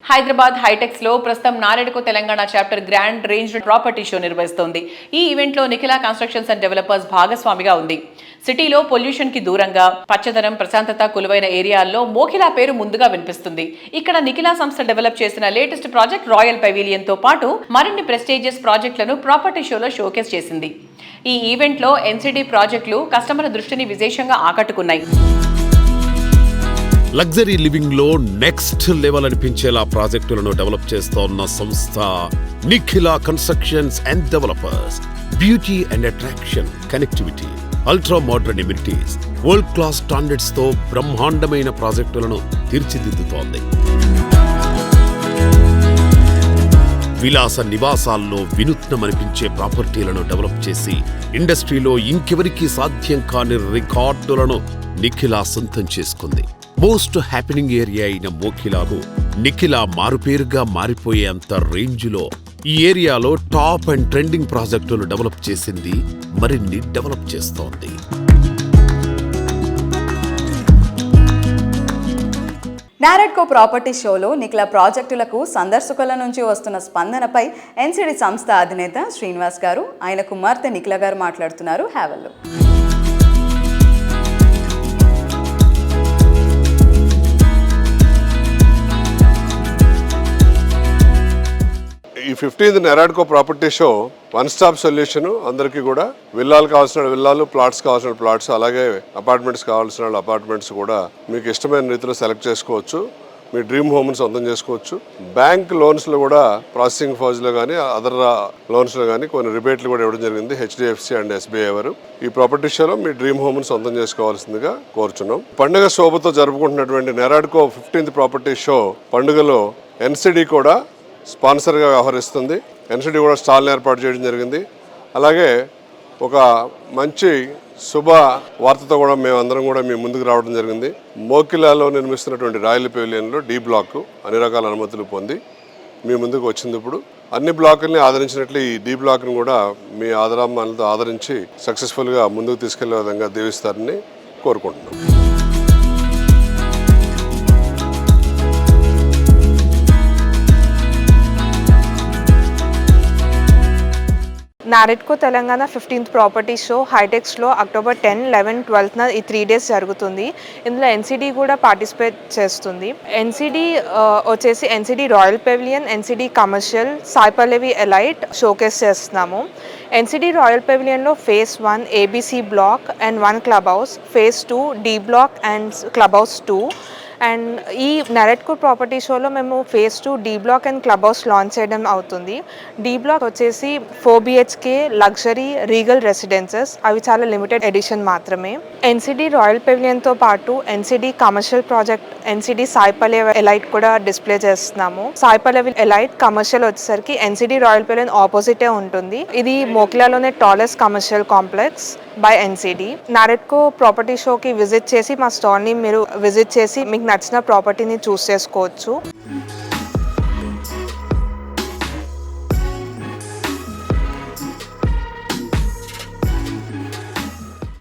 హైదరాబాద్ హైటెక్స్ లో ప్రస్తుతం NAREDCO Telangana chapter grand range property show నిర్వహిస్తోంది. ఈ ఈవెంట్ లో నిఖిలా కన్స్ట్రక్షన్స్ అండ్ డెవలపర్స్ భాగస్వామిగా ఉంది. సిటీలో పొల్యూషన్ కి దూరంగా పచ్చదనం, ప్రశాంతత కొలువైన ఏరియాల్లో మోఖిలా పేరు ముందుగా వినిపిస్తుంది. ఇక్కడ నిఖిలా సంస్థ డెవలప్ చేసిన లేటెస్ట్ ప్రాజెక్ట్ రాయల్ పెవిలియన్ తో పాటు మరిన్ని ప్రెస్టీజియస్ ప్రాజెక్టులను ప్రాపర్టీ షోలో షోకేస్ చేసింది. ఈ ఈవెంట్ లో ఎన్సిడి ప్రాజెక్టులు కస్టమర్ల దృష్టిని విశేషంగా ఆకట్టుకున్నాయి. లగ్జరీ లివింగ్ లో నెక్స్ట్ లెవెల్ అనిపించేలా ప్రాజెక్టులను డెవలప్ చేస్తోన్న సంస్థ Nikhila constructions and developers. Beauty and attraction, connectivity, ultra modern amenities, world class standards తో బ్రహ్మాండమైన ప్రాజెక్టులను తీర్చిదిద్దుతోంది. విలాస నివాసాల్లో వినూత్నమనిపించే ప్రాపర్టీలను డెవలప్ చేసి ఇండస్ట్రీలో ఇంకెవరికీ సాధ్యం కాని రికార్డులను నిఖిలా సొంతం చేసుకుంది. మోస్ట్ హ్యాపెనింగ్ ఏరియా అయిన మోఖిలాకు నిఖిలా మారుపేరుగా మారిపోయేంత రేంజ్లో ఈ ఏరియాలో టాప్ అండ్ ట్రెండింగ్ ప్రాజెక్టులు డెవలప్ చేసింది, మరిన్ని డెవలప్ చేస్తోంది. నారెడ్కో ప్రాపర్టీ షోలో నిఖిలా ప్రాజెక్టులకు సందర్శకుల నుంచి వస్తున్న స్పందనపై ఎన్సిడి సంస్థ అధినేత శ్రీనివాస్ గారు, ఆయన కుమార్తె నిఖిలా గారు మాట్లాడుతున్నారు. హ్యావెల్లో ఈ 15th NAREDCO property show one stop solution. అందరికీ కూడా విల్లాలు కావాల్సిన విల్లాలు, ప్లాట్స్ కావాల్సిన ప్లాట్స్, అలాగే అపార్ట్మెంట్స్ కావాల్సిన అపార్ట్మెంట్స్ కూడా మీకు ఇష్టమైన రీతిలో సెలెక్ట్ చేసుకోవచ్చు. మీ డ్రీమ్ హోమ్ని సొంతం చేసుకోవచ్చు. బ్యాంక్ లోన్స్లో కూడా ప్రాసెసింగ్ ఫీజులో కానీ అదర్ లోన్స్లో కానీ కొన్ని రిబేట్లు కూడా ఇవ్వడం జరిగింది హెచ్డిఎఫ్సి అండ్ ఎస్బీఐ వారు. ఈ ప్రాపర్టీ షోలో మీ డ్రీమ్ హోమ్ని సొంతం చేసుకోవాల్సిందిగా కోరుచున్నాం. పండుగ శోభతో జరుపుకుంటున్నటువంటి నారెడ్కో 15th ప్రాపర్టీ షో పండుగలో ఎన్సిడి కూడా స్పాన్సర్గా వ్యవహరిస్తుంది. ఎన్సిడి కూడా స్టాల్ని ఏర్పాటు చేయడం జరిగింది. అలాగే ఒక మంచి శుభ వార్తతో కూడా మేమందరం కూడా మీ ముందుకు రావడం జరిగింది. మోఖిలాలో నిర్మిస్తున్నటువంటి రాయల్ పెవిలియన్లో డి బ్లాక్ అన్ని రకాల అనుమతులు పొంది మీ ముందుకు వచ్చింది. ఇప్పుడు అన్ని బ్లాకుల్ని ఆదరించినట్లు ఈ డి బ్లాక్ని కూడా మీ ఆదరామాలతో ఆదరించి సక్సెస్ఫుల్గా ముందుకు తీసుకెళ్లే విధంగా దీవిస్తారని కోరుకుంటున్నాం. NAREDCO Telangana 15th property show హైటెక్స్లో అక్టోబర్ 10, 11, 12న ఈ 3 days జరుగుతుంది. ఇందులో ఎన్సిడి కూడా పార్టిసిపేట్ చేస్తుంది. ఎన్సిడి వచ్చేసి NCD royal pavilion, NCD commercial, Sai Pallavi elite showcase చేస్తున్నాము. ఎన్సిడి రాయల్ పెవిలియన్లో phase 1 ABC block and 1 club house, phase 2 D block and club house 2. And ఈ నారెడ్కో ప్రాపర్టీ షోలో మేము phase 2 D block and club house launch చేయడం అవుతుంది. డి బ్లాక్ వచ్చేసి 4 BHK లగ్జరీ రీగల్ రెసిడెన్సెస్, అవి చాలా లిమిటెడ్ ఎడిషన్ మాత్రమే. ఎన్సిడి రాయల్ పెవిలియన్తో పాటు NCD commercial project NCD Sai Pallavi elite కూడా డిస్ప్లే చేస్తున్నాము. సాయి పల్లవి ఎలైట్ కమర్షియల్ వచ్చేసరికి ఎన్సిడి రాయల్ పెవిలియన్ ఆపోజిటే ఉంటుంది. ఇది మోఖిలాలోనే tallest commercial complex by NCD. NAREDCO property షోకి విజిట్ చేసి మా స్టాల్ని మీరు విజిట్ చేసి మీకు నచ్చిన ప్రాపర్టీని చూస్ చేసుకోవచ్చు.